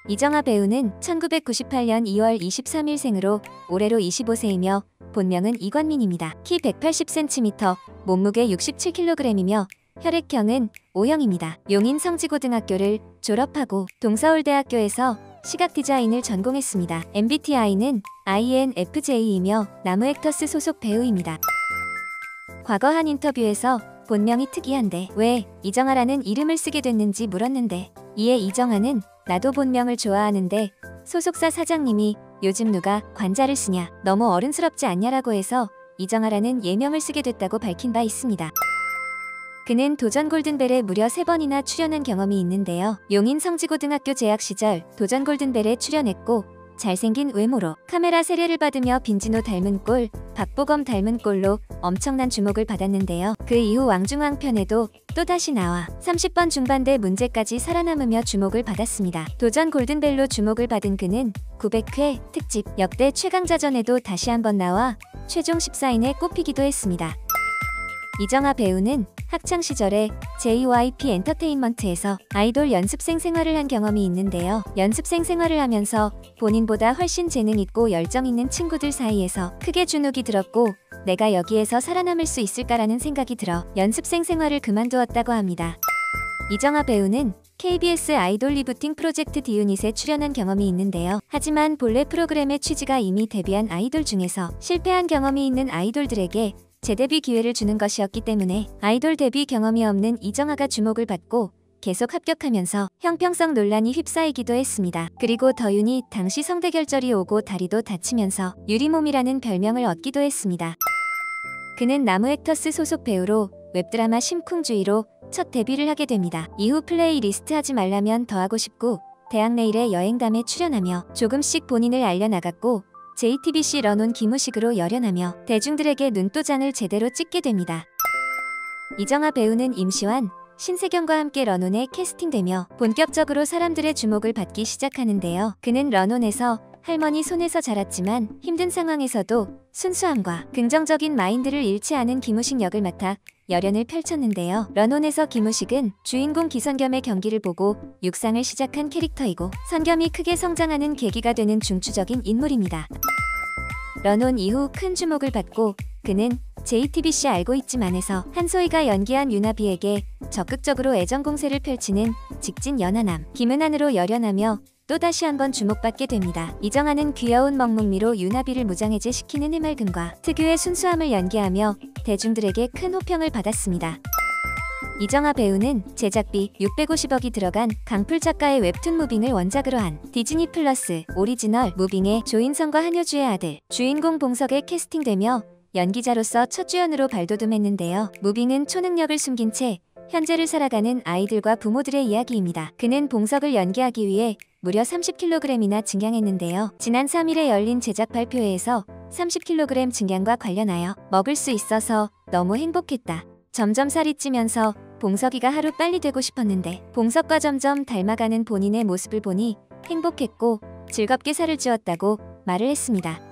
이정아 배우는 1998년 2월 23일생으로 올해로 25세이며 본명은 이관민입니다. 키 180cm, 몸무게 67kg이며 혈액형은 O형입니다. 용인 성지고등학교를 졸업하고 동서울대학교에서 시각디자인을 전공했습니다. MBTI는 INFJ이며 나무액터스 소속 배우입니다. 과거 한 인터뷰에서 본명이 특이한데 왜 이정아라는 이름을 쓰게 됐는지 물었는데, 이에 이정아는 나도 본명을 좋아하는데 소속사 사장님이 요즘 누가 관자를 쓰냐, 너무 어른스럽지 않냐라고 해서 이정아라는 예명을 쓰게 됐다고 밝힌 바 있습니다. 그는 도전 골든벨에 무려 3번이나 출연한 경험이 있는데요. 용인 성지고등학교 재학 시절 도전 골든벨에 출연했고, 잘생긴 외모로 카메라 세례를 받으며 빈진호 닮은 꼴, 박보검 닮은 꼴로 엄청난 주목을 받았는데요. 그 이후 왕중왕편에도 또다시 나와 30번 중반대 문제까지 살아남으며 주목을 받았습니다. 도전 골든벨로 주목을 받은 그는 900회 특집 역대 최강자전에도 다시 한번 나와 최종 14인에 꼽히기도 했습니다. 이정아 배우는 학창시절에 JYP 엔터테인먼트에서 아이돌 연습생 생활을 한 경험이 있는데요. 연습생 생활을 하면서 본인보다 훨씬 재능 있고 열정 있는 친구들 사이에서 크게 주눅이 들었고, 내가 여기에서 살아남을 수 있을까라는 생각이 들어 연습생 생활을 그만두었다고 합니다. 이정아 배우는 KBS 아이돌 리부팅 프로젝트 디유닛에 출연한 경험이 있는데요. 하지만 본래 프로그램의 취지가 이미 데뷔한 아이돌 중에서 실패한 경험이 있는 아이돌들에게 재데뷔 기회를 주는 것이었기 때문에 아이돌 데뷔 경험이 없는 이정아가 주목을 받고 계속 합격하면서 형평성 논란이 휩싸이기도 했습니다. 그리고 더유닛 당시 성대결절이 오고 다리도 다치면서 유리몸이라는 별명을 얻기도 했습니다. 그는 나무액터스 소속 배우로 웹드라마 심쿵주의로 첫 데뷔를 하게 됩니다. 이후 플레이리스트 하지 말라면 더 하고 싶고 대학 내일의 여행담에 출연하며 조금씩 본인을 알려나갔고, JTBC 런온 기무식으로 열연하며 대중들에게 눈도장을 제대로 찍게 됩니다. 이정아 배우는 임시완, 신세경과 함께 런온에 캐스팅되며 본격적으로 사람들의 주목을 받기 시작하는데요. 그는 런온에서 할머니 손에서 자랐지만 힘든 상황에서도 순수함과 긍정적인 마인드를 잃지 않은 기무식 역을 맡아 열연을 펼쳤는데요. 런온에서 기무식은 주인공 기선겸의 경기를 보고 육상을 시작한 캐릭터이고, 선겸이 크게 성장하는 계기가 되는 중추적인 인물입니다. 런온 이후 큰 주목을 받고 그는 JTBC 알고 있지만에서 한소희가 연기한 유나비에게 적극적으로 애정 공세를 펼치는 직진 연하남 김은한으로 열연하며 또다시 한번 주목받게 됩니다. 이정아는 귀여운 먹먹미로 유나비를 무장해제시키는 해맑음과 특유의 순수함을 연기하며 대중들에게 큰 호평을 받았습니다. 이정아 배우는 제작비 650억이 들어간 강풀 작가의 웹툰 무빙을 원작으로 한 디즈니 플러스 오리지널 무빙의 조인성과 한효주의 아들 주인공 봉석에 캐스팅되며 연기자로서 첫 주연으로 발돋움했는데요. 무빙은 초능력을 숨긴 채 현재를 살아가는 아이들과 부모들의 이야기입니다. 그는 봉석을 연기하기 위해 무려 30kg이나 증량했는데요. 지난 3일에 열린 제작 발표회에서 30kg 증량과 관련하여 먹을 수 있어서 너무 행복했다. 점점 살이 찌면서 봉석이가 하루 빨리 되고 싶었는데 봉석과 점점 닮아가는 본인의 모습을 보니 행복했고 즐겁게 살을 찌웠다고 말을 했습니다.